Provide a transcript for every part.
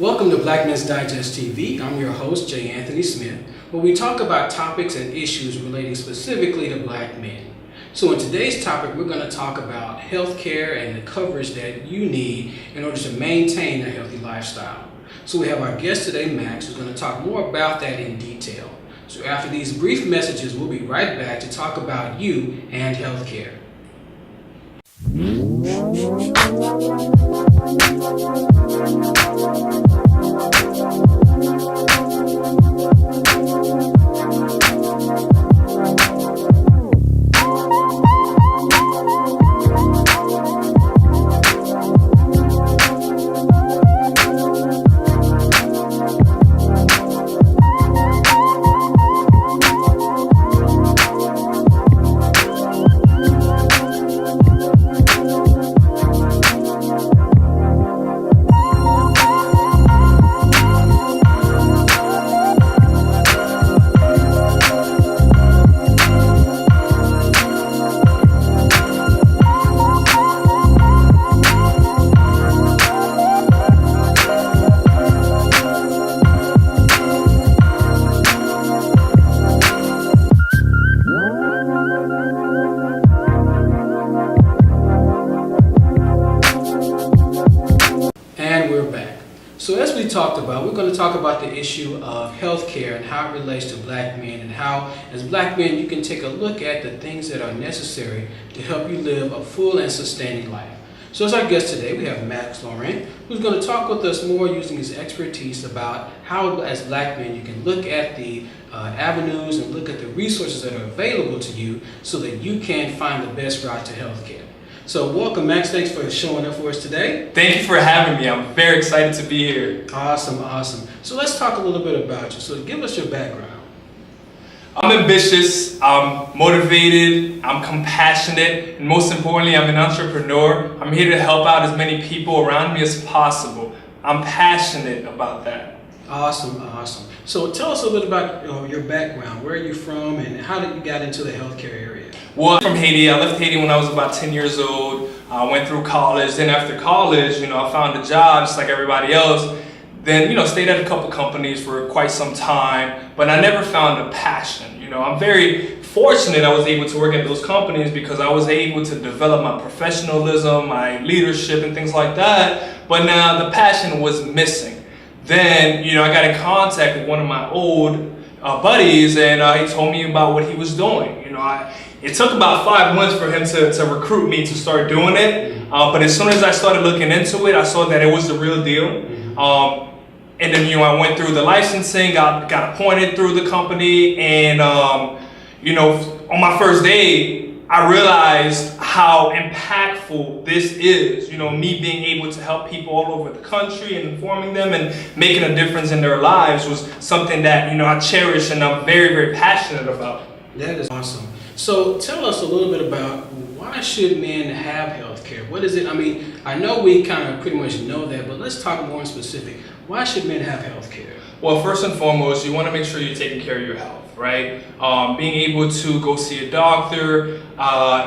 Welcome to Black Men's Digest TV. I'm your host, J. Anthony Smith, where we talk about topics and issues relating specifically to black men. So in today's topic, we're going to talk about healthcare and the coverage that you need in order to maintain a healthy lifestyle. So we have our guest today, Max, who's going to talk more about that in detail. So after these brief messages, we'll be right back to talk about you and healthcare. So as we talked about, we're going to talk about the issue of healthcare and how it relates to black men, and how as black men you can take a look at the things that are necessary to help you live a full and sustaining life. So as our guest today, we have Max Laurent, who's going to talk with us more using his expertise about how as black men you can look at the avenues and look at the resources that are available to you so that you can find the best route to healthcare. So welcome, Max. Thanks for showing up for us today. Thank you for having me. I'm very excited to be here. Awesome. So let's talk a little bit about you. So give us your background. I'm ambitious, I'm motivated, I'm compassionate, and most importantly, I'm an entrepreneur. I'm here to help out as many people around me as possible. I'm passionate about that. Awesome. So tell us a little bit about your background. Where are you from and how did you get into the healthcare area? Well, I'm from Haiti. I left Haiti when I was about 10 years old. I went through college. Then after college, I found a job just like everybody else. Then, stayed at a couple companies for quite some time, but I never found a passion. I'm very fortunate I was able to work at those companies because I was able to develop my professionalism, my leadership, and things like that. But now the passion was missing. Then, I got in contact with one of my old buddies, and he told me about what he was doing. It took about 5 months for him to recruit me to start doing it. But as soon as I started looking into it, I saw that it was the real deal. And then, I went through the licensing, got appointed through the company, and, on my first day, I realized how impactful this is. Me being able to help people all over the country and informing them and making a difference in their lives was something that, I cherish and I'm very, very passionate about. That is awesome. So tell us a little bit about why should men have health care? What is it? I know we kind of pretty much know that, but let's talk more in specific. Why should men have health care? Well, first and foremost, you want to make sure you're taking care of your health, right? Being able to go see a doctor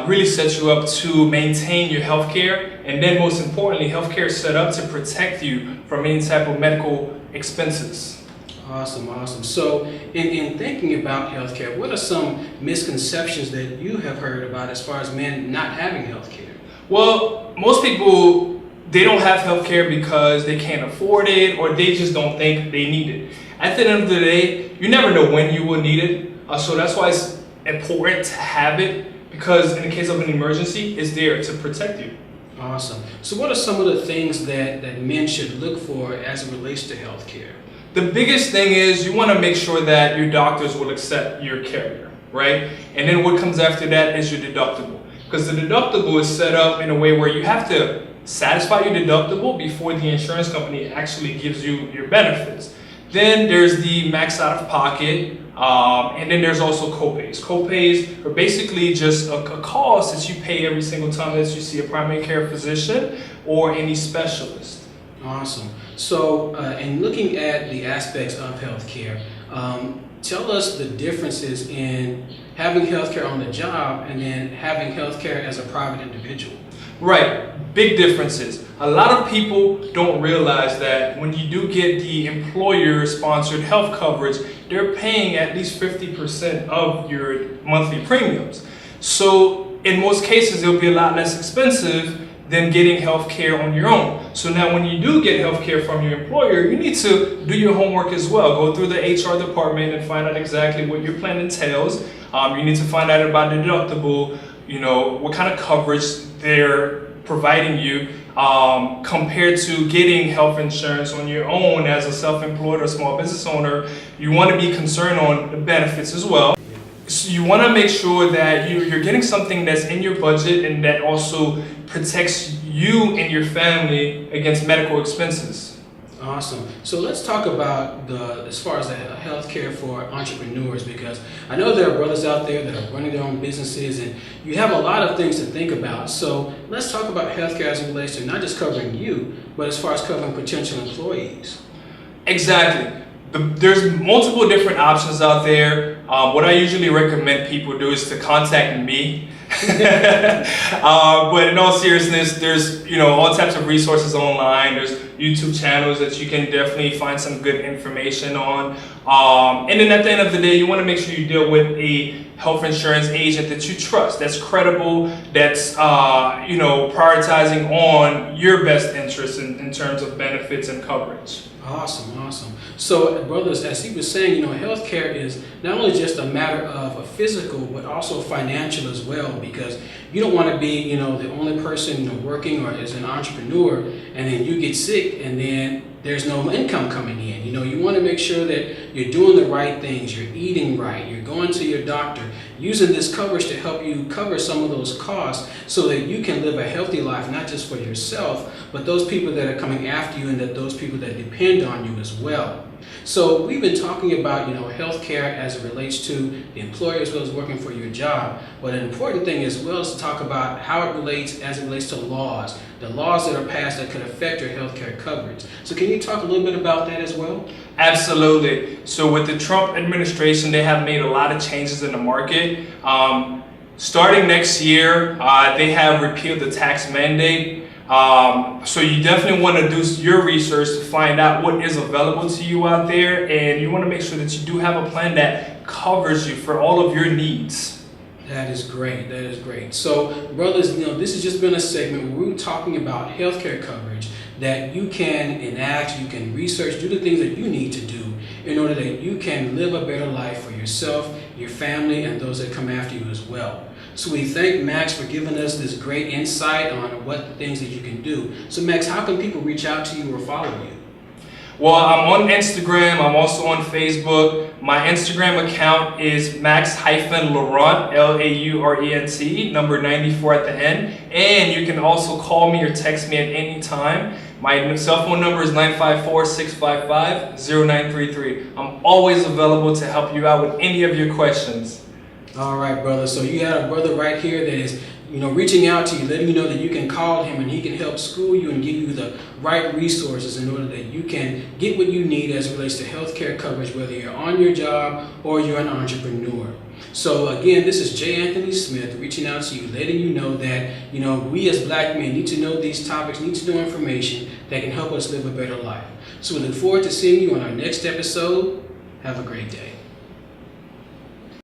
really sets you up to maintain your health care. And then most importantly, health care is set up to protect you from any type of medical expenses. Awesome. So in thinking about healthcare, what are some misconceptions that you have heard about as far as men not having healthcare? Well, most people, they don't have healthcare because they can't afford it or they just don't think they need it. At the end of the day, you never know when you will need it. So that's why it's important to have it, because in the case of an emergency, it's there to protect you. Awesome. So what are some of the things that men should look for as it relates to healthcare? The biggest thing is you want to make sure that your doctors will accept your carrier, right? And then what comes after that is your deductible. Because the deductible is set up in a way where you have to satisfy your deductible before the insurance company actually gives you your benefits. Then there's the max out of pocket, and then there's also copays. Copays are basically just a cost that you pay every single time that you see a primary care physician or any specialist. Awesome. So in looking at the aspects of healthcare, tell us the differences in having healthcare on the job and then having healthcare as a private individual. Right, big differences. A lot of people don't realize that when you do get the employer-sponsored health coverage, they're paying at least 50% of your monthly premiums. So in most cases, it'll be a lot less expensive than getting health care on your own. So now when you do get health care from your employer, you need to do your homework as well. Go through the HR department and find out exactly what your plan entails. You need to find out about the deductible, what kind of coverage they're providing you compared to getting health insurance on your own as a self-employed or small business owner. You want to be concerned on the benefits as well. So you want to make sure that you're getting something that's in your budget and that also protects you and your family against medical expenses. Awesome. So let's talk about as far as the healthcare for entrepreneurs, because I know there are brothers out there that are running their own businesses and you have a lot of things to think about. So let's talk about healthcare as it relates to not just covering you, but as far as covering potential employees. Exactly. There's multiple different options out there. What I usually recommend people do is to contact me. But in all seriousness, there's all types of resources online. There's YouTube channels that you can definitely find some good information on. And then at the end of the day, you want to make sure you deal with a health insurance agent that you trust, that's credible, that's prioritizing on your best interests in terms of benefits and coverage. Awesome, awesome. So, brothers, as he was saying, healthcare is not only just a matter of a physical, but also financial as well, because you don't want to be, the only person working or as an entrepreneur, and then you get sick, and then there's no income coming in. You want to make sure that you're doing the right things, you're eating right, you're going to your doctor, using this coverage to help you cover some of those costs so that you can live a healthy life, not just for yourself, but those people that are coming after you and that those people that depend on you as well. So we've been talking about, healthcare as it relates to the employer as well as working for your job. But an important thing as well is to talk about how it relates as it relates to laws, the laws that are passed that could affect your healthcare coverage. So can you talk a little bit about that as well? Absolutely. So with the Trump administration, they have made a lot of changes in the market. Starting next year, they have repealed the tax mandate. So you definitely want to do your research to find out what is available to you out there, and you want to make sure that you do have a plan that covers you for all of your needs. That is great. That is great. So, brothers, this has just been a segment where we're talking about healthcare coverage that you can enact, you can research, do the things that you need to do in order that you can live a better life for yourself, your family, and those that come after you as well. So we thank Max for giving us this great insight on what the things that you can do. So Max, how can people reach out to you or follow you? Well, I'm on Instagram. I'm also on Facebook. My Instagram account is max-laurent, Laurent, number 94 at the end. And you can also call me or text me at any time. My cell phone number is 954-655-0933. I'm always available to help you out with any of your questions. All right, brother. So you got a brother right here that is, reaching out to you, letting you know that you can call him and he can help school you and give you the right resources in order that you can get what you need as it relates to healthcare coverage, whether you're on your job or you're an entrepreneur. So again, this is J. Anthony Smith reaching out to you, letting you know that, we as black men need to know these topics, need to know information that can help us live a better life. So we look forward to seeing you on our next episode. Have a great day.